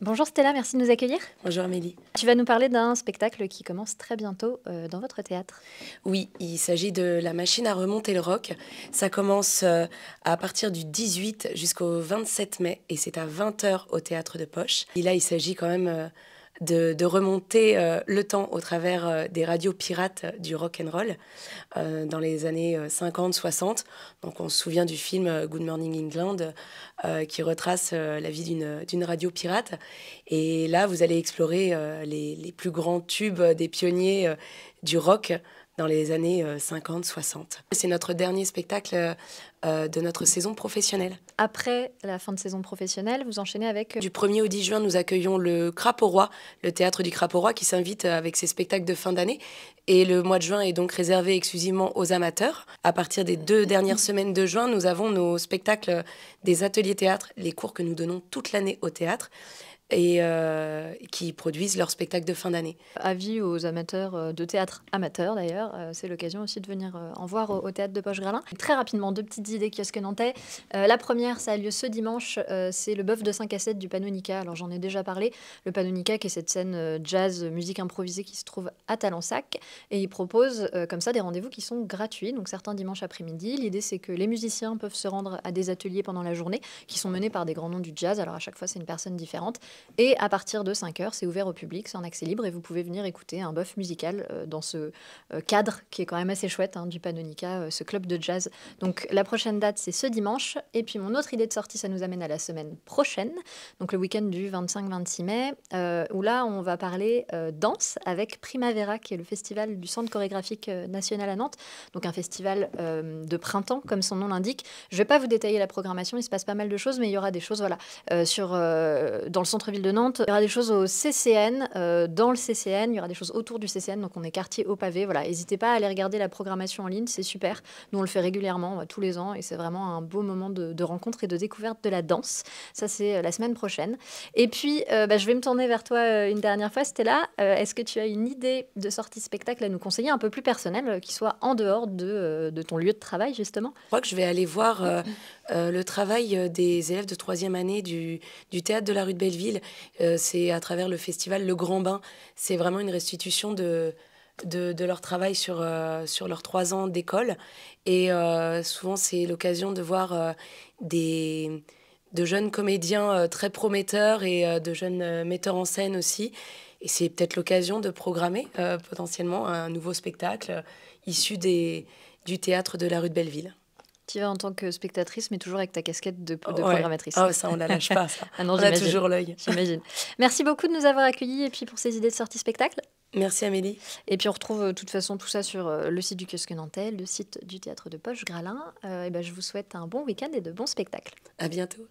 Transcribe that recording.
Bonjour Stella, merci de nous accueillir. Bonjour Amélie. Tu vas nous parler d'un spectacle qui commence très bientôt dans votre théâtre. Oui, il s'agit de La machine à remonter le rock. Ça commence à partir du 18 jusqu'au 27 mai et c'est à 20 h au Théâtre de Poche. Et là, il s'agit quand même de remonter le temps au travers des radios pirates du rock and roll dans les années 50-60. Donc on se souvient du film Good Morning England qui retrace la vie d'une radio pirate. Et là, vous allez explorer les plus grands tubes des pionniers du rock dans les années 50-60. C'est notre dernier spectacle de notre saison professionnelle. Après la fin de saison professionnelle, vous enchaînez avec... Du 1er au 10 juin, nous accueillons le Crapaud Roi, le théâtre du Crapaud Roi qui s'invite avec ses spectacles de fin d'année. Et le mois de juin est donc réservé exclusivement aux amateurs. À partir des 2 dernières semaines de juin, nous avons nos spectacles des ateliers théâtre, les cours que nous donnons toute l'année au théâtre et qui produisent leurs spectacles de fin d'année. Avis aux amateurs de théâtre amateurs d'ailleurs, c'est l'occasion aussi de venir en voir au théâtre de Poche-Gralin. Très rapidement, 2 petites idées kiosque nantais. La première, ça a lieu ce dimanche, c'est le bœuf de 5 à 7 du Panonica. Alors j'en ai déjà parlé, le Panonica qui est cette scène jazz, musique improvisée qui se trouve à Talensac et il propose comme ça des rendez-vous qui sont gratuits, donc certains dimanches après-midi. L'idée c'est que les musiciens peuvent se rendre à des ateliers pendant la journée qui sont menés par des grands noms du jazz, alors à chaque fois c'est une personne différente. Et à partir de 5 h, c'est ouvert au public, c'est en accès libre et vous pouvez venir écouter un bœuf musical dans ce cadre qui est quand même assez chouette du Panonica, ce club de jazz. Donc la prochaine date, c'est ce dimanche. Et puis mon autre idée de sortie, ça nous amène à la semaine prochaine, donc le week-end du 25-26 mai, où là, on va parler danse avec Primavera, qui est le festival du Centre chorégraphique national à Nantes. Donc un festival de printemps, comme son nom l'indique. Je ne vais pas vous détailler la programmation, il se passe pas mal de choses, mais il y aura des choses voilà, dans le centre-ville de Nantes. Il y aura des choses au CCN, dans le CCN, il y aura des choses autour du CCN, donc on est quartier au pavé. Voilà, n'hésitez pas à aller regarder la programmation en ligne, c'est super. Nous, on le fait régulièrement, tous les ans, et c'est vraiment un beau moment de rencontre et de découverte de la danse. Ça, c'est la semaine prochaine. Et puis, je vais me tourner vers toi une dernière fois, Stella. Est-ce que tu as une idée de sortie spectacle à nous conseiller, un peu plus personnelle, qui soit en dehors de ton lieu de travail, justement? Je crois que je vais aller voir le travail des élèves de 3e année du théâtre de la rue de Belleville. C'est à travers le festival Le Grand Bain. C'est vraiment une restitution de leur travail sur leurs 3 ans d'école. Et souvent, c'est l'occasion de voir de jeunes comédiens très prometteurs et de jeunes metteurs en scène aussi. Et c'est peut-être l'occasion de programmer potentiellement un nouveau spectacle issu du théâtre de la rue de Belleville. Tu vas en tant que spectatrice, mais toujours avec ta casquette de Ouais. programmatrice. Oh, ça, on la lâche pas, ça. Ah non, On a toujours l'œil. J'imagine. Merci beaucoup de nous avoir accueillis et puis pour ces idées de sortie spectacle. Merci Amélie. Et puis on retrouve de toute façon tout ça sur le site du kiosque nantais, le site du théâtre de Poche-Gralin. Je vous souhaite un bon week-end et de bons spectacles. À bientôt.